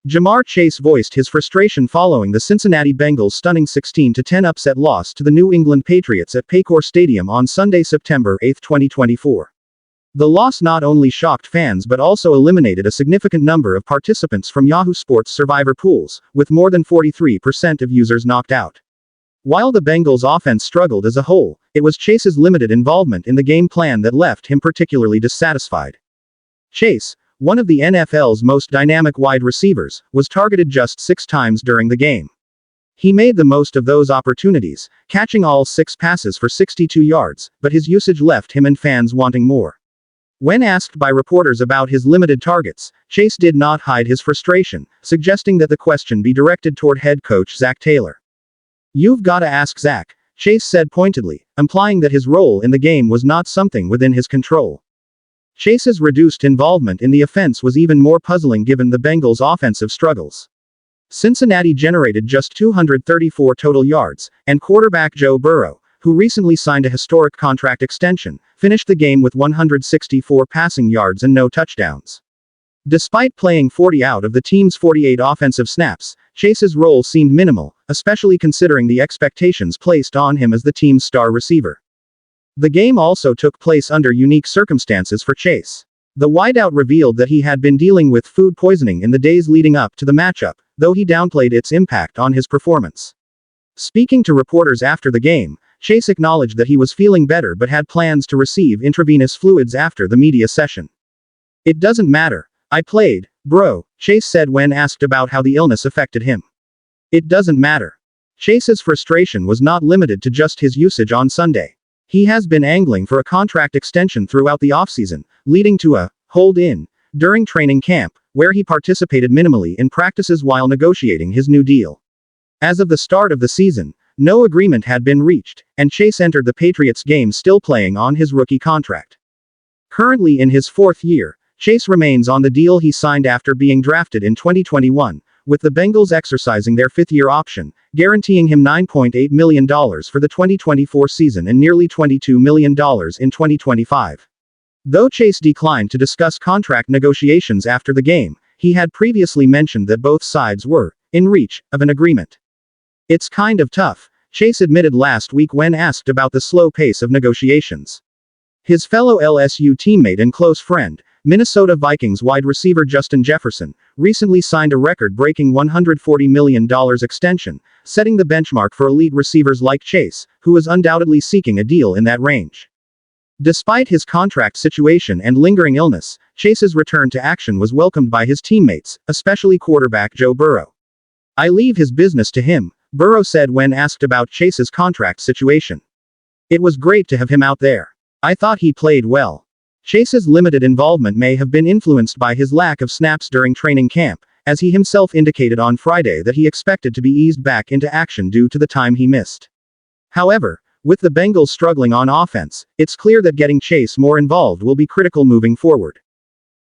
Jamar Chase voiced his frustration following the Cincinnati Bengals' stunning 16-10 upset loss to the New England Patriots at Paycor Stadium on Sunday, September 8, 2024. The loss not only shocked fans but also eliminated a significant number of participants from Yahoo Sports survivor pools, with more than 43% of users knocked out. While the Bengals' offense struggled as a whole, it was Chase's limited involvement in the game plan that left him particularly dissatisfied. Chase, one of the NFL's most dynamic wide receivers, was targeted just 6 times during the game. He made the most of those opportunities, catching all 6 passes for 62 yards, but his usage left him and fans wanting more. When asked by reporters about his limited targets, Chase did not hide his frustration, suggesting that the question be directed toward head coach Zach Taylor. "You've gotta ask Zach," Chase said pointedly, implying that his role in the game was not something within his control. Chase's reduced involvement in the offense was even more puzzling given the Bengals' offensive struggles. Cincinnati generated just 234 total yards, and quarterback Joe Burrow, who recently signed a historic contract extension, finished the game with 164 passing yards and no touchdowns. Despite playing 40 out of the team's 48 offensive snaps, Chase's role seemed minimal, especially considering the expectations placed on him as the team's star receiver. The game also took place under unique circumstances for Chase. The wideout revealed that he had been dealing with food poisoning in the days leading up to the matchup, though he downplayed its impact on his performance. Speaking to reporters after the game, Chase acknowledged that he was feeling better but had plans to receive intravenous fluids after the media session. "It doesn't matter. I played, bro," Chase said when asked about how the illness affected him. "It doesn't matter." Chase's frustration was not limited to just his usage on Sunday. He has been angling for a contract extension throughout the offseason, leading to a hold-in during training camp, where he participated minimally in practices while negotiating his new deal. As of the start of the season, no agreement had been reached, and Chase entered the Patriots game still playing on his rookie contract. Currently in his 4th year, Chase remains on the deal he signed after being drafted in 2021, with the Bengals exercising their 5th-year option, guaranteeing him $9.8 million for the 2024 season and nearly $22 million in 2025. Though Chase declined to discuss contract negotiations after the game, he had previously mentioned that both sides were in reach of an agreement. "It's kind of tough," Chase admitted last week when asked about the slow pace of negotiations. His fellow LSU teammate and close friend, Minnesota Vikings wide receiver Justin Jefferson, recently signed a record-breaking $140 million extension, setting the benchmark for elite receivers like Chase, who is undoubtedly seeking a deal in that range. Despite his contract situation and lingering illness, Chase's return to action was welcomed by his teammates, especially quarterback Joe Burrow. "I leave his business to him," Burrow said when asked about Chase's contract situation. "It was great to have him out there. I thought he played well." Chase's limited involvement may have been influenced by his lack of snaps during training camp, as he himself indicated on Friday that he expected to be eased back into action due to the time he missed. However, with the Bengals struggling on offense, it's clear that getting Chase more involved will be critical moving forward.